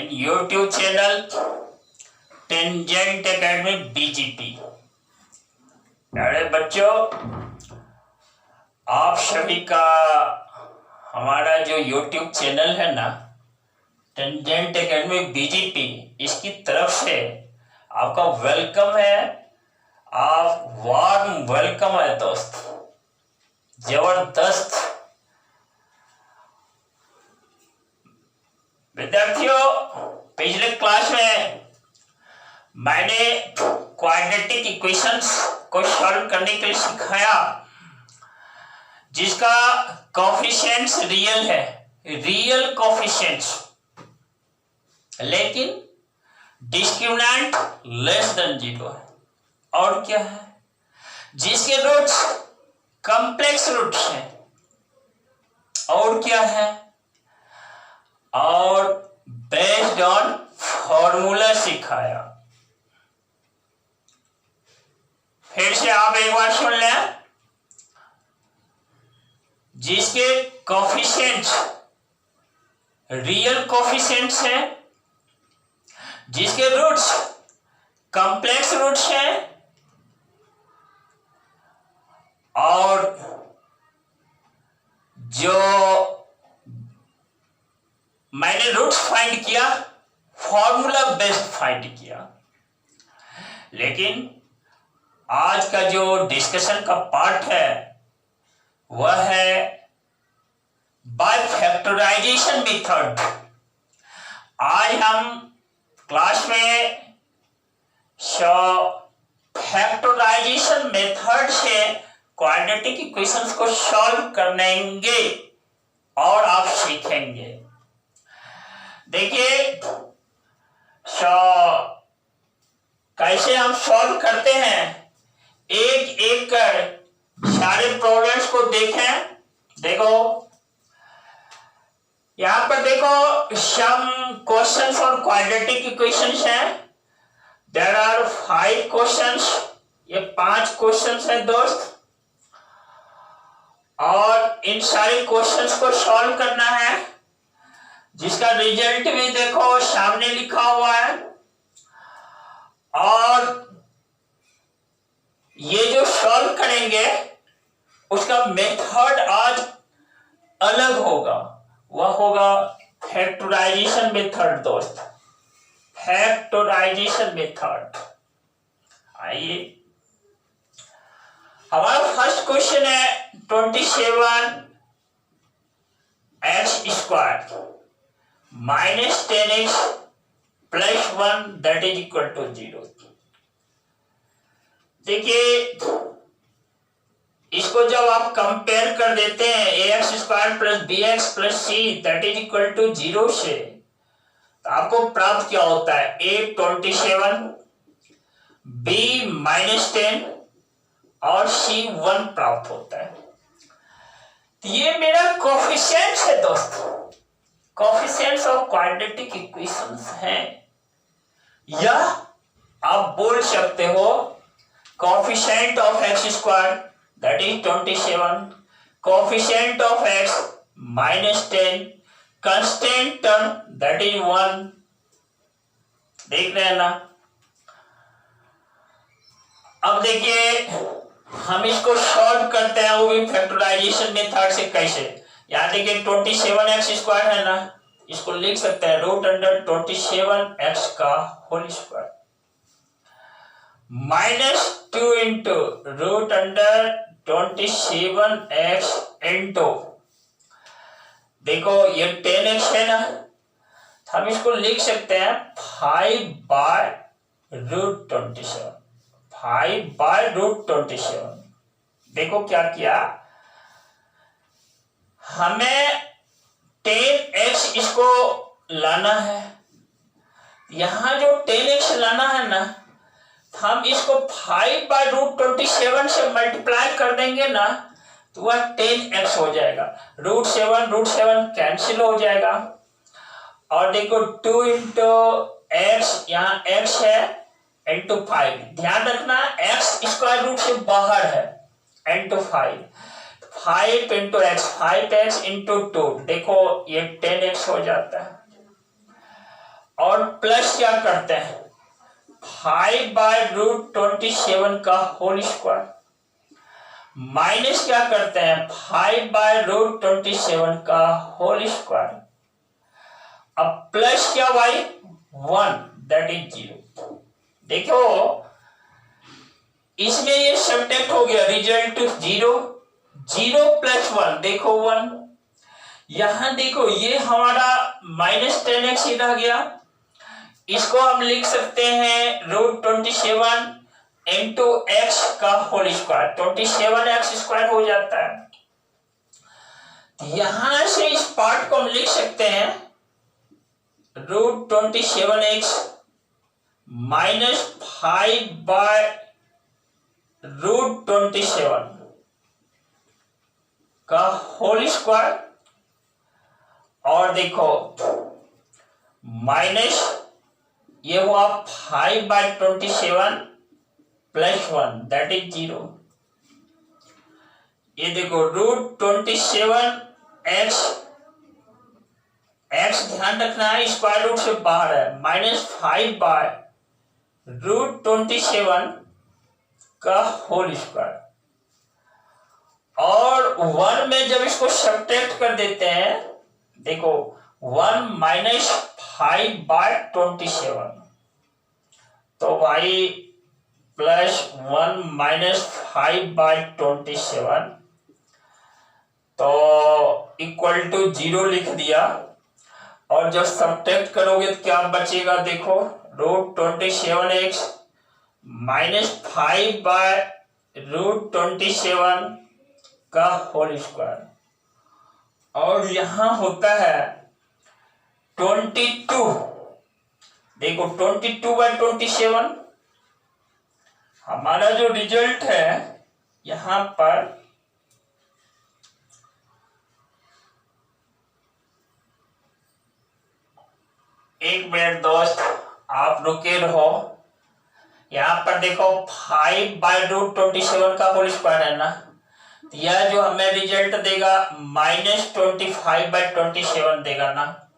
in YouTube channel tangent academy BGP। प्यारे बच्चों, आप सभी का हमारा जो YouTube चैनल है ना टेंजेंट एकेडमी BGP, इसकी तरफ से आपका वेलकम है। आप वार्म वेलकम है दोस्त, जबरदस्त। विद्यार्थियों, पिछले क्लास में मैंने क्वाड्रेटिक इक्वेशंस को सॉल्व करने के लिए सिखाया, जिसका कोफिशिएंट्स रियल है, रियल कोफिशिएंट्स, लेकिन डिस्क्रिमिनेंट लेस देन 0 है। और क्या है? जिसके रूट्स कॉम्प्लेक्स रूट्स हैं। और क्या है? और बेस्ड ऑन फॉर्मूला सिखाया। फिर से आप एक बार सुन लें। जिसके कोफिशिएंट्स रियल कोफिशिएंट्स हैं, जिसके रूट्स कॉम्प्लेक्स रूट्स हैं, और जो मैंने रूट्स फाइंड किया फॉर्मूला बेस्ड फाइंड किया। लेकिन आज का जो डिस्कशन का पार्ट है वह है बाय फैक्टराइजेशन मेथड। आज हम क्लास में फैक्टराइजेशन मेथड से क्वाड्रेटिक इक्वेशंस को सॉल्व करेंगे और आप सीखेंगे। देखिए कैसे हम सॉल्व करते हैं, एक एक कर सारे प्रॉब्लम्स को देखें। देखो यहां पर देखो सम क्वेश्चंस और क्वाड्रेटिक इक्वेशंस हैं। देयर आर 5 क्वेश्चंस, ये 5 क्वेश्चंस हैं दोस्त, और इन सारे क्वेश्चंस को सॉल्व करना है, जिसका रिजल्ट भी देखो सामने लिखा हुआ है। और ये जो सॉल्व करेंगे उसका मेथड आज अलग होगा, वह होगा फैक्टराइजेशन मेथड दोस्त, फैक्टराइजेशन मेथड। आइए, हमारा फर्स्ट क्वेश्चन है 27x² minus 10x plus 1 that is equal to 0। देखिए इसको जब आप कंपेयर कर देते हैं ax² plus bx plus c that is equal to 0 से, तो आपको प्राप्त क्या होता है? a 27, b -10 और c 1 प्राप्त होता है। तो ये मेरा कोफिशिएंट्स है दोस्त, कोफिशिएंट्स ऑफ क्वाड्रेटिक इक्वेशंस हैं। या आप बोल सकते हो coefficient of x² that is 27, coefficient of x -10, constant term that is 1। देख रहे हैं ना? अब देखिए हम इसको सॉल्व करते हैं, वो भी फैक्टराइजेशन मेथड से। कैसे? यहां देखिए 27x² है ना, इसको लिख सकते हैं √27x का whole square -2 into √27x into, देखो ये 10x है ना, हम इसको लिख सकते हैं 5/√27, 5/√27। देखो क्या किया, हमें 10x इसको लाना है। यहां जो 10x लाना है ना, हम इसको 5/√27 से मल्टीप्लाई कर देंगे ना, तो वह 10x हो जाएगा। √7 कैंसिल हो जाएगा। और देखो 2 इंटू x, यहाँ x है, इंटू 5। ध्यान रखना x स्क्वायर रूट से बाहर है, into 5। 5 into x, 5x into 2, देखो ये 10x हो जाता है। और प्लस क्या करते हैं 5/√27 का होल स्क्वायर, माइनस क्या करते हैं 5/√27 का होल स्क्वायर। अब प्लस क्या भाई 1 दैट इज 0। देखो इसमें ये सब्ट्रैक्ट हो गया, रिजल्ट 0, 0 + 1 देखो 1। यहां देखो ये हमारा -10x ही रह गया, इसको हम लिख सकते हैं √27 इंटू एक्स का होल स्क्वायर, 27x² हो जाता है। यहां से इस पार्ट को हम लिख सकते हैं √27x -5/√27 का होल स्क्वायर, और देखो माइनस ये हुआ 5/27 + 1 दैट इज 0। ये देखो √27x, x ध्यान रखना है स्क्वायर रूट से बाहर है, -5/√27 का होल स्क्वायर, और 1 में जब इसको सब्ट्रैक्ट कर देते हैं, देखो 1 - 5/27, तो भाई +1 - 5/27 तो = 0 लिख दिया। और जब सब्ट्रैक्ट करोगे तो क्या बचेगा, देखो √27x -5/√27 का होल स्क्वायर, और यहां होता है 22। देखो 22/27 हमारा जो रिजल्ट है यहां पर एक मिनट दोस्त आप रुके रहो। यहां पर देखो 5/√27 का होल स्क्वायर है ना, यह जो हमें रिजल्ट देगा -25/27 देगा ना,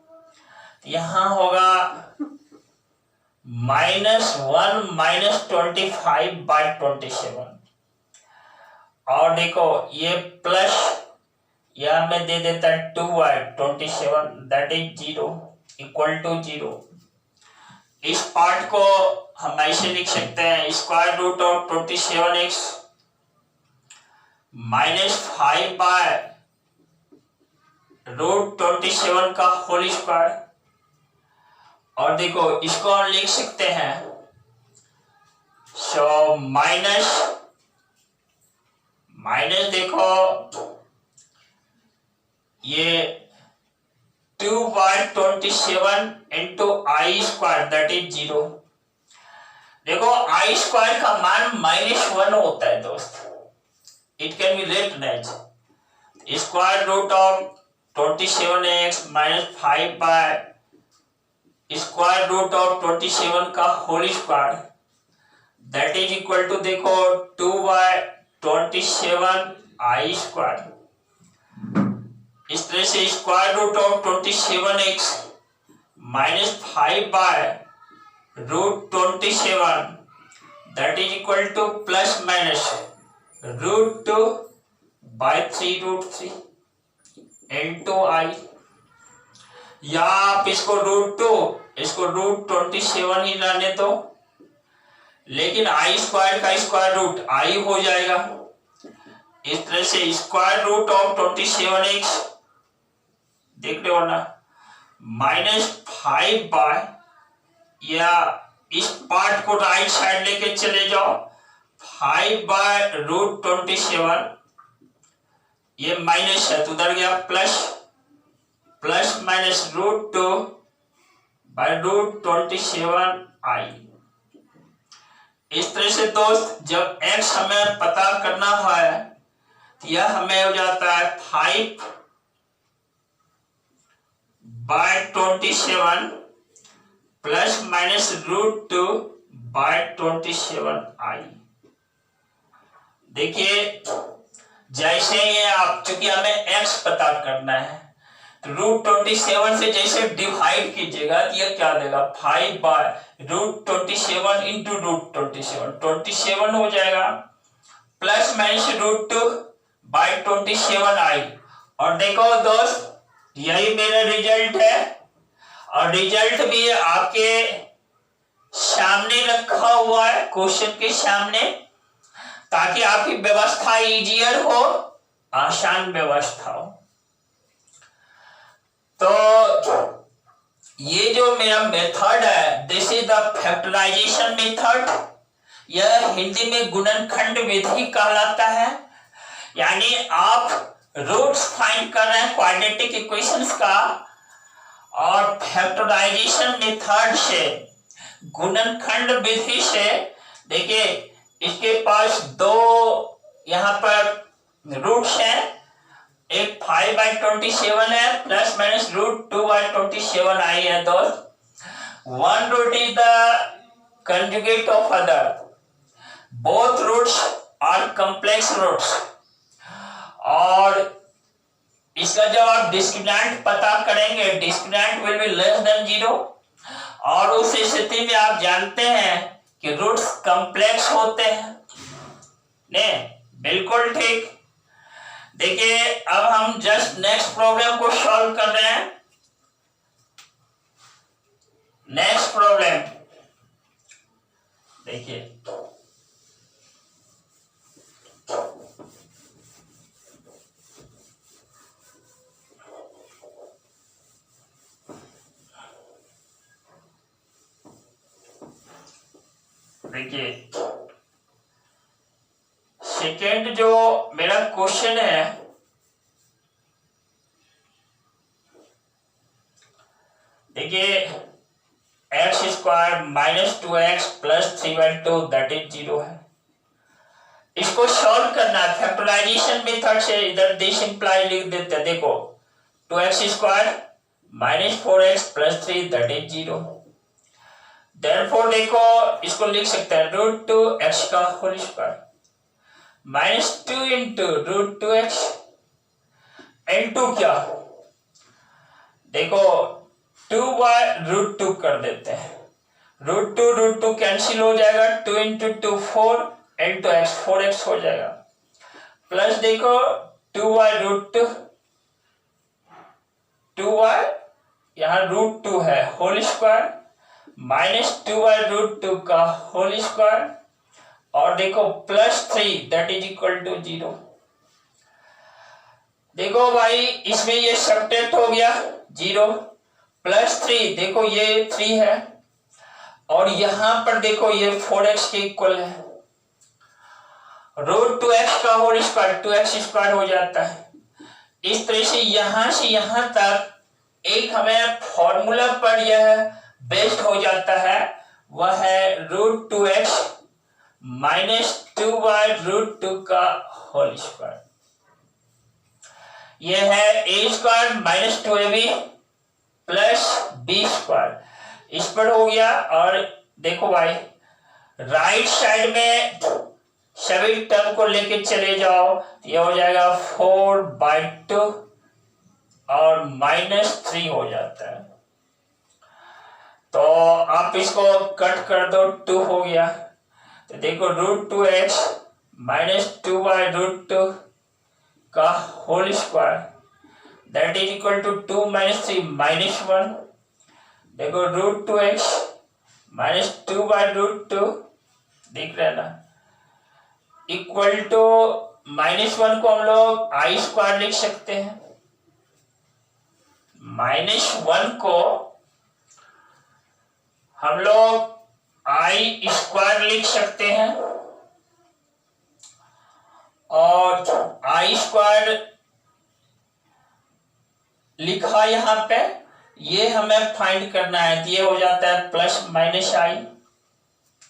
यहां होगा -1 - 25/27, और देखो ये प्लस यह हमें दे देता है 2/27 दैट इज 0 = 0। इस पार्ट को हम ऐसे लिख सकते हैं √27x -5/√27 का होल स्क्वायर, और देखो इसको हम लिख सकते हैं माइनस देखो ये 2/27 इंटू I² दैट इज 0। देखो I² का मान -1 होता है दोस्त, it can be written as √27x -5/√27 का whole square that is equal to देखो 2/27 I²। इस तरह से √27x -5/√27 that is equal to ±√2/3√3 into I, या आप इसको √2 इसको √27 ही लाने दो, लेकिन I² का स्क्वायर रूट I हो जाएगा। इस तरह से √27x देख रहे हो ना -5/, या इस पार्ट को राइट साइड लेके चले जाओ 5/√27, ये माइनस है तो उधर गया प्लस -√2/√27I। इस तरह से दोस्त जब x हमें पता करना है तो यह हमें हो जाता है 5/27 ±√2/27I। देखिए जैसे ये आप, चूंकि हमें x पता करना है √27 से जैसे डिवाइड कीजिएगा तो ये क्या देगा 5/√27 इंटू √27 27 हो जाएगा प्लस माइनस √2/27i। और देखो दोस्त यही मेरा रिजल्ट है और रिजल्ट भी आपके सामने रखा हुआ है क्वेश्चन के सामने, ताकि आपकी व्यवस्था इजियर हो, आसान व्यवस्था हो। तो ये जो मेरा मेथड है this is the factorization method. यह हिंदी में गुणनखंड विधि कहलाता है। यानी आप रूट्स फाइंड कर रहे हैं क्वाड्रेटिक इक्वेशंस का और फैक्टराइजेशन मेथड से गुणनखंड विधि से, देखिए इसके पास दो यहाँ पर रूट्स हैं, एक 5/27 है प्लस माइनस √2/27i है दोस्त। One root is the conjugate of other, both roots are complex roots. और इसका जब आप डिस्क्रिमिनेंट पता करेंगे discriminant will be less than 0, और उस स्थिति में आप जानते हैं कि रूट्स कॉम्प्लेक्स होते हैं। ने बिल्कुल ठीक। देखिए अब हम जस्ट नेक्स्ट प्रॉब्लम को सॉल्व कर रहे हैं। नेक्स्ट प्रॉब्लम देखिए, सेकेंड जो मेरा क्वेश्चन है, देखिए x² - 2x + 3/2 दैट इज 0 है। इसको सॉल्व करना है फैक्टराइजेशन मेथड से। इधर दिस इंप्लाई लिख देते हैं, देखो 2x² - 4x + 3 that is 0। Therefore देखो इसको लिख सकते हैं √2x² -2 इंटू √2x इंटू क्या, देखो 2/√2 कर देते हैं। √2 कैंसिल हो जाएगा, 2 इंटू 2 4 इंटू x 4x हो जाएगा। प्लस देखो 2/√2 2y यहाँ √2 है होल स्क्वायर -2/√2 का होल स्क्वायर, और देखो +3 दैट इज इक्वल टू 0। देखो भाई इसमें ये सब्ट्रैक्ट हो गया 0, +3 देखो ये 3 है, और यहां पर देखो ये 4x के इक्वल है। √2x का होल स्क्वायर 2x² हो जाता है। इस तरह से यहां तक एक हमें फॉर्मूला पर यह बेस्ड हो जाता है, वह है √2x - 2/√2 का होल स्क्वायर। यह है a² - 2ab प्लस b²। इस पर हो गया। और देखो भाई राइट साइड में सभी टर्म को लेके चले जाओ, ये हो जाएगा 4/2 और -3 हो जाता है। तो आप इसको कट कर दो, 2 हो गया। तो देखो √2x - 2/√2 का whole square that is equal to 2 - 3 -1। देखो √2x - 2/√2 दिख रहा है ना, इक्वल टू -1 को हम लोग i² लिख सकते हैं। -1 को हम लोग i² लिख सकते हैं, और i² लिखा यहां पे, ये हमें फाइंड करना है। ये हो जाता है +-i।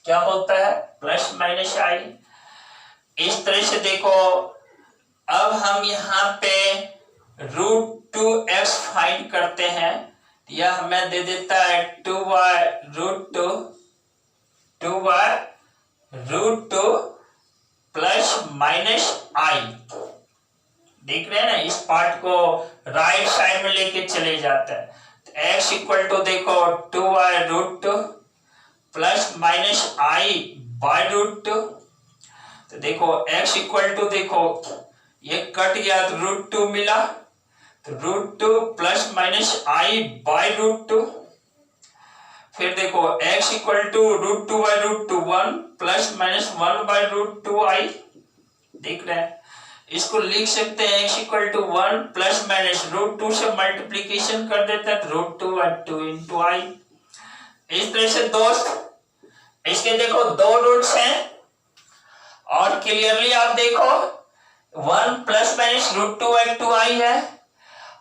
क्या होता है +-i। इस तरह से देखो अब हम यहाँ पे √2x फाइंड करते हैं, यह हमें दे देता है 2/√2 +-i देख रहे हैं ना, इस पार्ट को राइट साइड में लेके चले जाते हैं। तो x इक्वल टू देखो 2y√2 plus minus i bye √2। तो देखो x इक्वल टू देखो ये कट गया तो √2 मिला, तो √2 प्लस माइनस i बाय √2। फिर देखो x equal to √2 by √2 1 plus minus 1 by √2i। देख रहे हैं, इसको लिख सकते हैं x equal to 1 plus minus √2 से मल्टीप्लीकेशन कर देते हैं तो √2 बाय 2 इंटू i। इस तरह से दोस्त इसके देखो दो रूट्स हैं और क्लियरली आप देखो 1 प्लस माइनस √2 बाय 2i है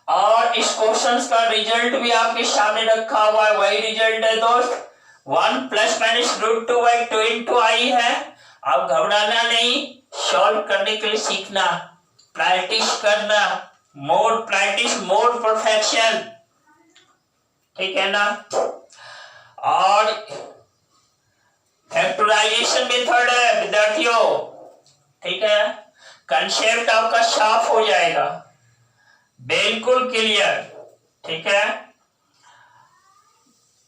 और इस क्वेश्चन का रिजल्ट भी आपके सामने रखा हुआ है, वही रिजल्ट है दोस्त, 1 plus minus √2 by 2 into i है। अब घबराना नहीं, सॉल्व करने के लिए सीखना, प्रैक्टिस करना, मोर प्रैक्टिस मोर परफेक्शन, ठीक है ना। और फैक्टराइजेशन मेथड है विद्यार्थियों, ठीक है, कंसेप्ट आपका साफ हो जाएगा, बिल्कुल क्लियर, ठीक है।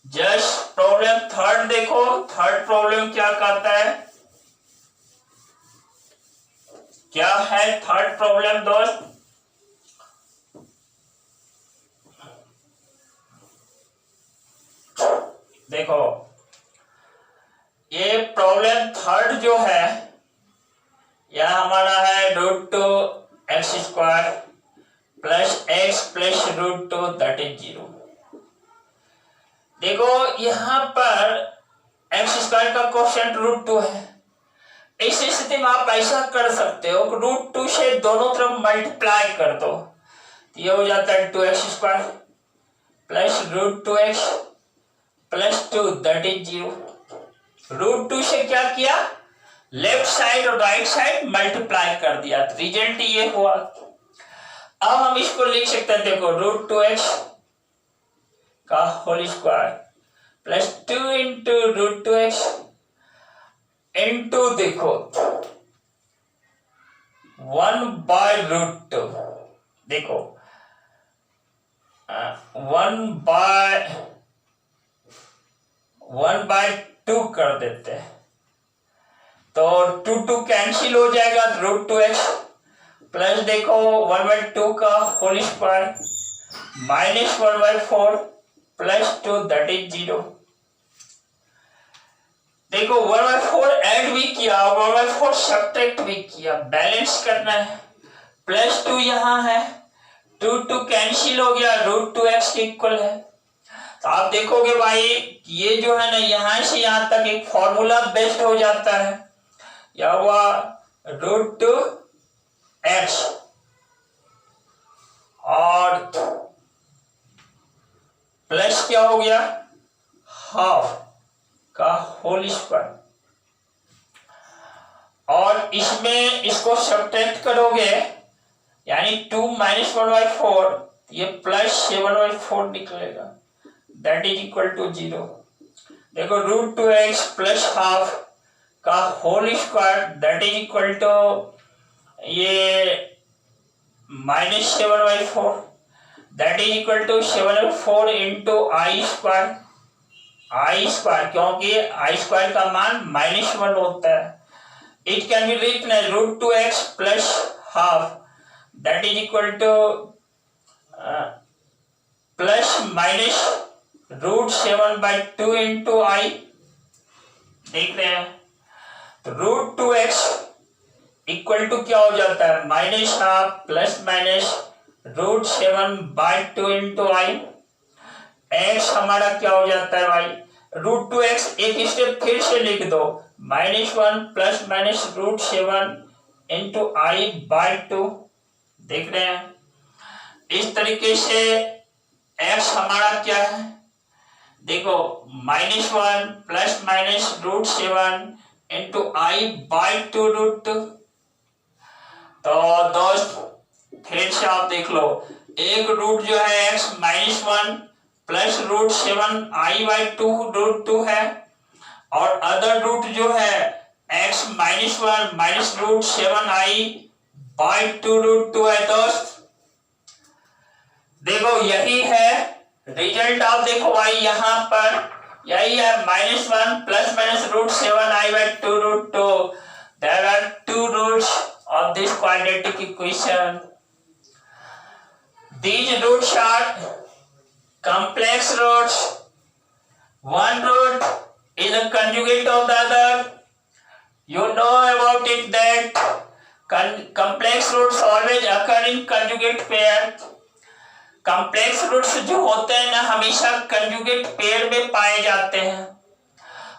जस्ट प्रॉब्लम थर्ड देखो, थर्ड प्रॉब्लम क्या कहता है, क्या है थर्ड प्रॉब्लम दोस्त, देखो ये प्रॉब्लम थर्ड जो है यह हमारा है √2x² plus x plus √2 that is 0। देखो यहां पर x² का कोफिशिएंट √2 है, इस स्थिति में आप ऐसा कर सकते हो कि √2 से दोनों तरफ मल्टीप्लाई कर दो, ये हो जाता है 2x² plus √2x plus 2 that is 0। √2 से क्या किया, लेफ्ट साइड और राइट साइड मल्टीप्लाई कर दिया, तो रिजल्ट ये हुआ। अब हम इसको लिख सकते हैं, देखो √2x का whole square plus 2 into √2x into देखो 1 बाय √2, देखो 1 बाय 2 कर देते हैं तो 2 कैंसिल हो जाएगा, √2x प्लस देखो 1 बाय 2 का whole square minus 1 by 4 plus 2 that is 0। देखो 1 बाय 4 ऐड भी किया, 1 बाय 4 सब्ट्रैक्ट भी किया, बैलेंस करना है, प्लस 2 यहाँ है, 2 कैंसिल हो गया, √2x के इक्वल है। तो आप देखोगे भाई ये जो है ना यहां से यहां तक एक फॉर्मूला बेस्ड हो जाता है, या हुआ √2x और प्लस क्या हो गया हाफ का होल स्क्वायर, और इसमें इसको सब्ट्रैक्ट करोगे यानी 2 माइनस 1 बाय 4, ये प्लस 7 बाय 4 निकलेगा, दैट इज इक्वल टू 0। देखो √2x प्लस हाफ का whole square that is equal to ये minus 7 by 4 that is equal to 7 by 4 into i square, क्योंकि i² का मान -1 होता है। It can be written as √2x plus half that is equal to plus minus √7 by 2 into i. देख रहे हैं, तो √2x इक्वल टू क्या हो जाता है minus half plus minus √7 by 2 into i. x हमारा क्या हो जाता है भाई, √2x एक स्टेप फिर से लिख दो, -1 प्लस माइनस √7 इंटू आई बाय 2। देख रहे हैं, इस तरीके से x हमारा क्या है, देखो -1 प्लस माइनस √7 इंटू आई बाय 2√2। तो दोस्त फिर से आप देख लो, एक रूट जो है x -1 प्लस √7 आई बाय 2√2 है, और अदर रूट जो है x -1 माइनस √7 आई बाई 2√2 है दोस्त। देखो यही है रिजल्ट ऑफ, देखो भाई यहाँ पर यही है -1 ± √7i/2√2। There are two roots of this quadratic equation. These roots are complex roots. One root is a conjugate of the other. You know about it that complex roots always occur in conjugate pair. Complex roots जो होते हैं ना हमेशा conjugate pair में पाए जाते हैं।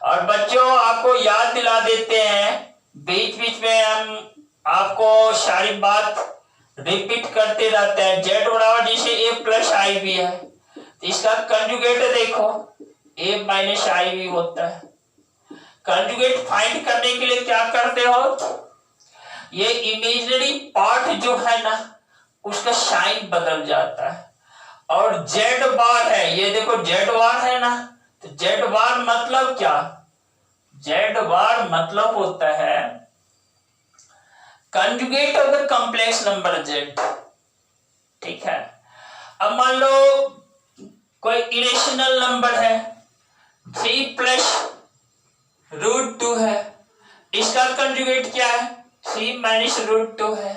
और बच्चों आपको याद दिला देते हैं, बीच बीच में हम आपको सारी बात रिपीट करते रहते हैं। जेड बराबर जैसे ए प्लस आई भी है तो इसका कंजुगेट देखो ए माइनस आई भी होता है। कंजुगेट फाइंड करने के लिए क्या करते हो, ये इमेजिनरी पार्ट जो है ना उसका साइन बदल जाता है। और जेड बार है, ये देखो जेड बार है ना, तो जेड बार मतलब क्या, जेड बार मतलब होता है conjugate of the complex number Z. ठीक है, अब मान लो कोई इरेशनल नंबर है 3 + √2 है, इसका कंजुगेट क्या है 3 - √2 है।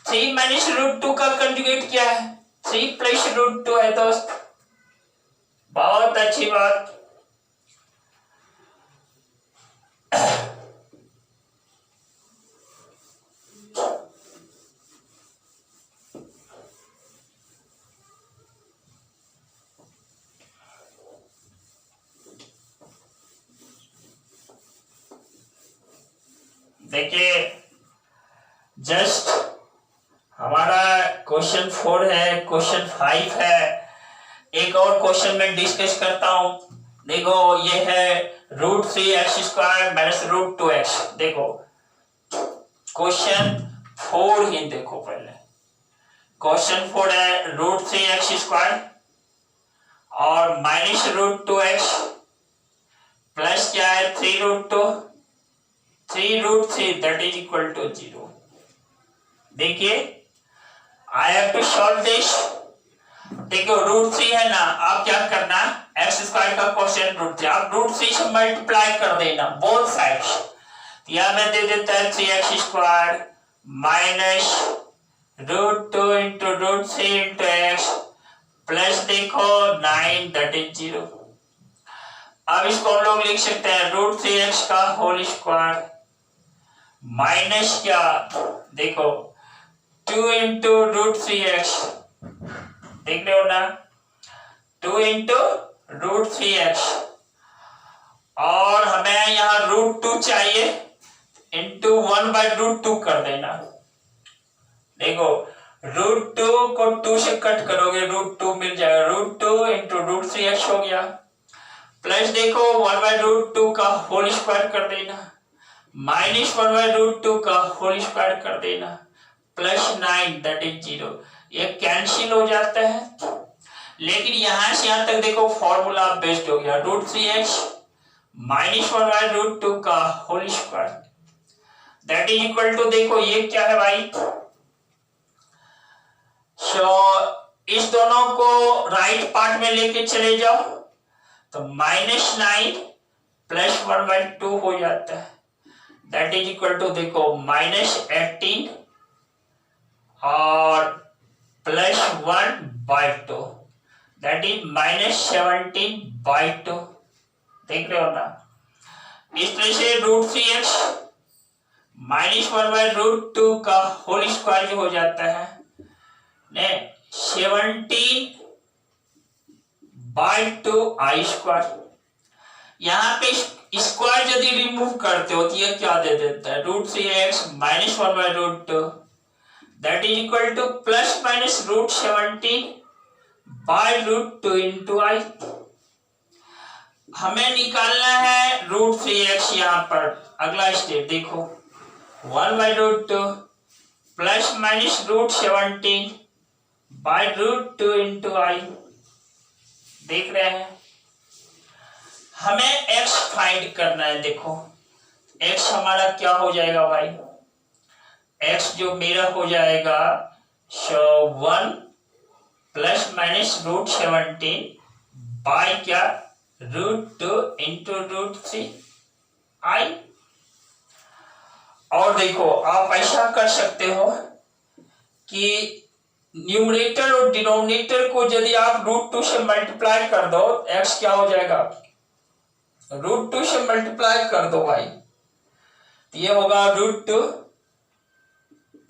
3 - √2 का कंजुगेट क्या है 3 + √2 है दोस्त। बहुत अच्छी बात। देखिए जस्ट हमारा क्वेश्चन 4 है, क्वेश्चन 5 है, एक और क्वेश्चन में डिस्कस करता हूं। देखो ये है √3x² - √2x। देखो क्वेश्चन 4 ही देखो, पहले क्वेश्चन 4 है √3x² और -√2x प्लस क्या है 3√2, 3√3 दैट इज इक्वल टू 0। देखिए I have to solve this. देखो √3 है ना, आप क्या करना x² का क्वेश्चन √3, आप √3 से मल्टीप्लाई कर देना बोथ साइड्स। यहां में दे देता है 3x² minus √2 into √3 into x plus देखो 9 दैट इज 0। अब इसको हम लोग लिख सकते हैं √3x का होल स्क्वायर माइनस क्या, देखो 2 इंटू √3x, देख रहे हो ना 2 इंटू √3x, और हमें यहाँ √2 चाहिए इंटू 1/√2 कर देना। देखो √2 को 2 से कट करोगे √2 मिल जाएगा, √2 इंटू √3x हो गया, प्लस देखो 1/√2 का होल स्क्वायर कर देना, माइनस 1/√2 का होल स्क्वायर कर देना, प्लस 9 दैट इज 0। ये कैंसिल हो जाता है, लेकिन यहां से यहां तक देखो फॉर्मूला बेस्ड हो गया √3x माइनस 1/√2 का whole square that is equal to, देखो ये क्या है भाई, इस दोनों को राइट पार्ट में लेके चले जाओ तो -9 प्लस 1/2 हो जाता है दैट इज इक्वल टू, देखो -18 और प्लस 1/2 दैट इज -17/2। देख रहे हो ना, इस तरह से √3x माइनस 1/√2 का होल स्क्वायर जो हो जाता है ने 17/2i²। यहाँ पे स्क्वायर यदि रिमूव करते हो तो ये क्या दे देता है √3x minus 1/√2 that is equal to plus minus √17/√2 into i. हमें निकालना है √3x। यहाँ पर अगला स्टेप देखो 1/√2 प्लस माइनस √17/√2 इंटू आई। देख रहे हैं, हमें x फाइंड करना है। देखो x हमारा क्या हो जाएगा भाई, x जो मेरा हो जाएगा 1 प्लस माइनस रूट 17 बाय क्या √2 इंटू √3 i। और देखो आप ऐसा कर सकते हो कि न्यूमरेटर और डिनोमिनेटर को यदि आप √2 से मल्टीप्लाई कर दो, x क्या हो जाएगा √2 से मल्टीप्लाई कर दो भाई, तो ये होगा √2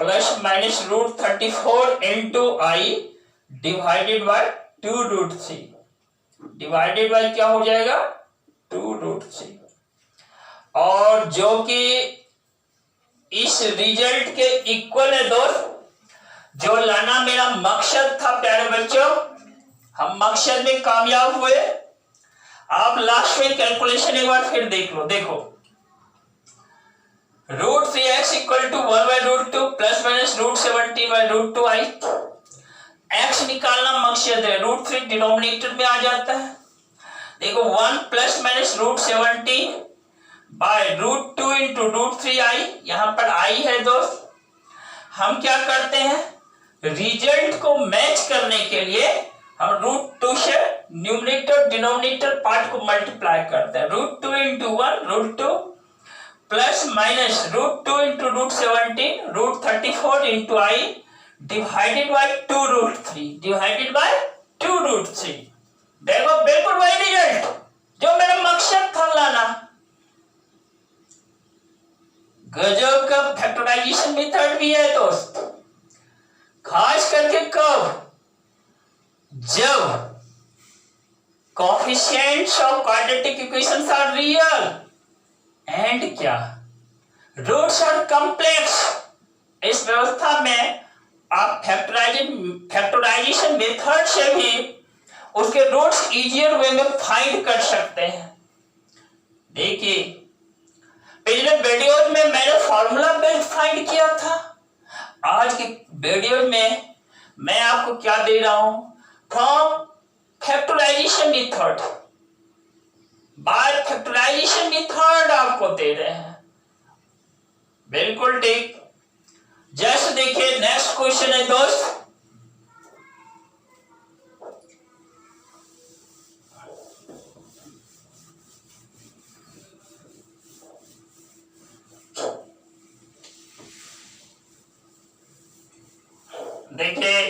plus minus √34 into I divided by 2√3 divided by क्या हो जाएगा 2√3। और जो कि इस रिजल्ट के इक्वल है दोस्त, जो लाना मेरा मकसद था प्यारे बच्चों, हम मकसद में कामयाब हुए। आप लास्ट में कैलकुलेशन एक बार फिर देख लो। देखो √3x equal to 1 by √2 plus minus √17 by √2 i। x निकालना मकसद है, √3 डिनोमिनेटर में आ जाता है। देखो 1 plus minus √17 by √2 into √3 i, यहां पर i है दोस्त। हम क्या करते हैं, रिजल्ट को मैच करने के लिए हम √2 से न्यूमरेटर डिनोमिनेटर पार्ट को मल्टीप्लाई करते हैं। √2 into 1 √2 plus minus √2 into √17 √34 into i divided by 2√3 divided by 2√3। देखो बिल्कुल वही रिजल्ट जो मेरा मकसद था लाना। गजब का फैक्टराइजेशन मेथड भी है दोस्त, खास करके कब, जब coefficients of quadratic equations are real and क्या रूट्स आर कॉम्प्लेक्स। इस व्यवस्था में आप फैक्टराइजेशन मेथड से भी उसके रूट्स इजियर वे में फाइंड कर सकते हैं। देखिए पिछले वीडियोज में मैंने फॉर्मूला बेस्ड फाइंड किया था, आज के वीडियो में मैं आपको क्या दे रहा हूं, from factorization method, by factorization method आपको दे रहे हैं। बिल्कुल ठीक। जस्ट देखिए नेक्स्ट क्वेश्चन है दोस्त, देखिए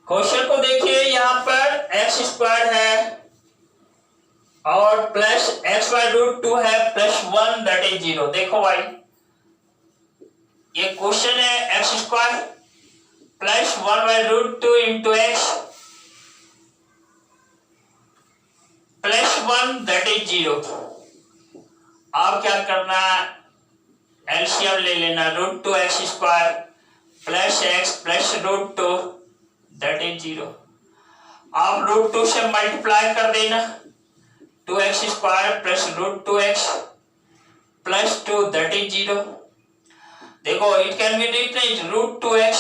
क्वेश्चन को देखिए, यहां पर x² है और प्लस x बाय √2 है प्लस 1 दैट इज 0। देखो भाई ये क्वेश्चन है x² plus 1 by √2 into x plus 1 that is 0। आप क्या करना, एलसीएम ले लेना, √2x² plus x plus √2 that is 0। आप √2 से मल्टीप्लाई कर देना, 2x² plus √2x plus 2 that is 0। देखो it can be written √2x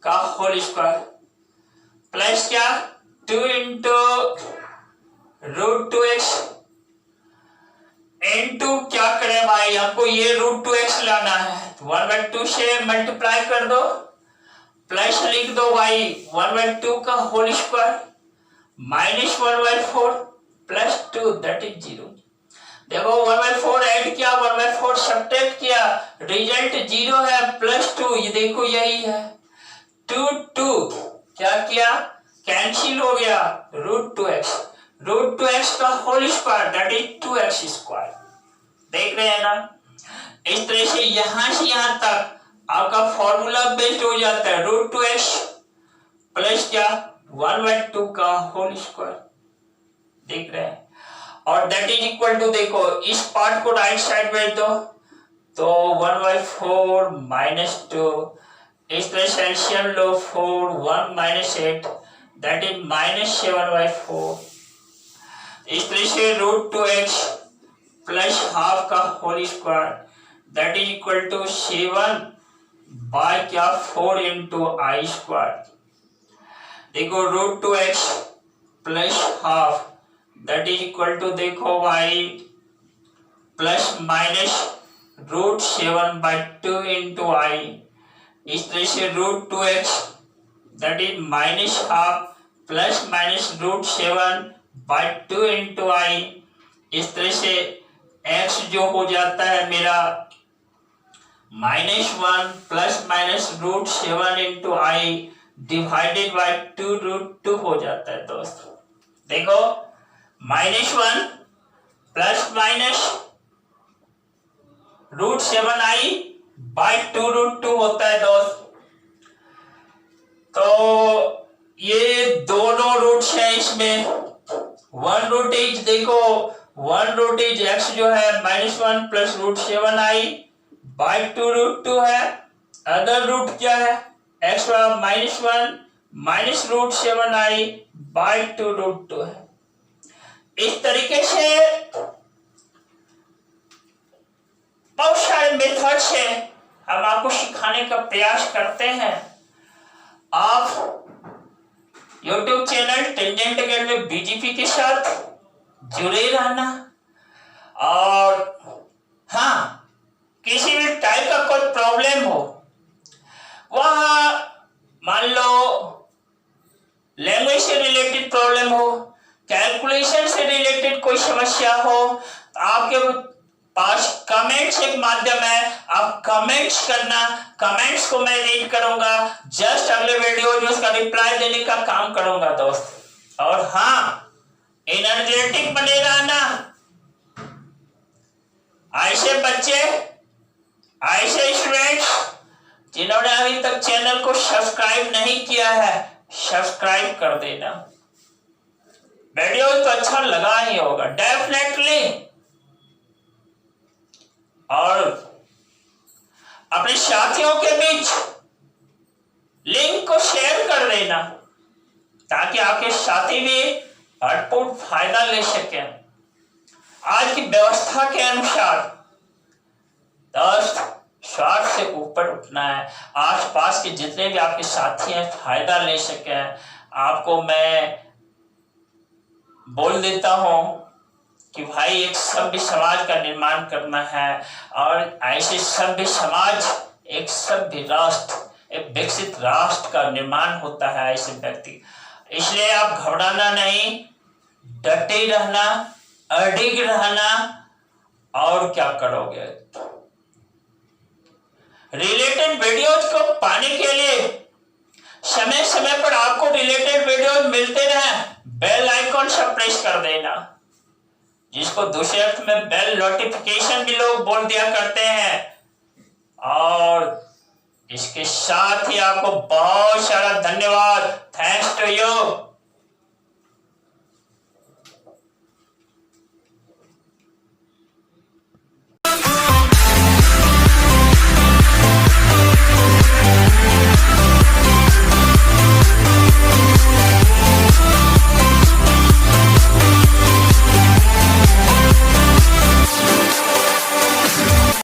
का होल स्क्वायर प्लस क्या 2 इंटू √2x इंटू क्या करें भाई, हमको ये √2x लाना है, 1/2 से मल्टीप्लाई कर दो, प्लस लिख दो भाई 1/2 का whole square minus 1/4 plus 2 that is 0। देखो 1/4 ऐड किया, 1/4 सब्ट्रैक्ट किया, रिजल्ट 0 है प्लस 2, ये देखो यही है 2 क्या किया कैंसिल हो गया, √2x का whole square that is 2x²। देख रहे हैं ना, इस तरह से यहां तक आपका फॉर्मूला बेस्ड हो जाता है, √2x प्लस क्या 1/2 का होल स्क्वायर। देख रहे हैं, और दैट इज इक्वल टू, देखो इस पार्ट को राइट साइड में दो तो 1/4 माइनस 2, इस तरह से एलसीएम लो 4 1 माइनस 8 दैट इज माइनस 7/4। इस तरह से √2x प्लस हाफ का whole square that is equal to 7 by क्या 4 इंटू i²। देखो √2x plus half that is equal to, देखो भाई प्लस माइनस √7/2 into I, इस तरह से √2x that is -12 plus minus √7/2 into I, इस तरह से x जो हो जाता है मेरा -1 plus minus √7 into I divided by 2√2 हो जाता है दोस्तों। देखो -1 प्लस माइनस √7i बाय 2√2 होता है दोस्त। तो ये दोनों रूट्स है इसमें। वन रूट इज देखो वन रूट इज x जो है -1 प्लस √7i बाय 2√2 है। अदर रूट क्या है x -1 माइनस √7i बाय 2√2 है। इस तरीके से बहुत सारे मेथड से हम आपको सिखाने का प्रयास करते हैं। आप YouTube channel Tangent Academy BGP के साथ जुड़े रहना। और हाँ, किसी भी टाइप का कोई प्रॉब्लम हो, वह मान लो लैंग्वेज से रिलेटेड प्रॉब्लम हो, कैलकुलेशन से रिलेटेड कोई समस्या हो, तो आपके पास कमेंट्स एक माध्यम है। आप कमेंट्स करना, कमेंट्स को मैं रीड करूंगा, जस्ट अगले वीडियो में उसका रिप्लाई देने का काम करूंगा दोस्त। और हाँ, एनर्जेटिक बने रहना। ऐसे बच्चे, ऐसे स्टूडेंट्स जिन्होंने अभी तक चैनल को सब्सक्राइब नहीं किया है, सब्सक्राइब कर देना। वीडियो तो अच्छा लगा ही होगा डेफिनेटली। और अपने साथियों के बीच लिंक को शेयर कर देना ताकि आपके साथी भी भरपूर फायदा ले सके। आज की व्यवस्था के अनुसार 10-60 से ऊपर उठना है। आसपास के जितने भी आपके साथी हैं फायदा ले सके। आपको मैं बोल देता हूं कि भाई एक सभ्य समाज का निर्माण करना है और ऐसे सभ्य समाज, एक सभ्य राष्ट्र, एक विकसित राष्ट्र का निर्माण होता है ऐसे व्यक्ति। इसलिए आप घबराना नहीं, डटे रहना, अडिग रहना। और क्या करोगे, रिलेटेड वीडियोज को पाने के लिए समय समय पर आपको रिलेटेड वीडियोज मिलते रहे, बेल आइकॉन से प्रेस कर देना, जिसको दूसरे अर्थ में बेल नोटिफिकेशन भी लोग बोल दिया करते हैं। और इसके साथ ही आपको बहुत सारा धन्यवाद। Thanks to you.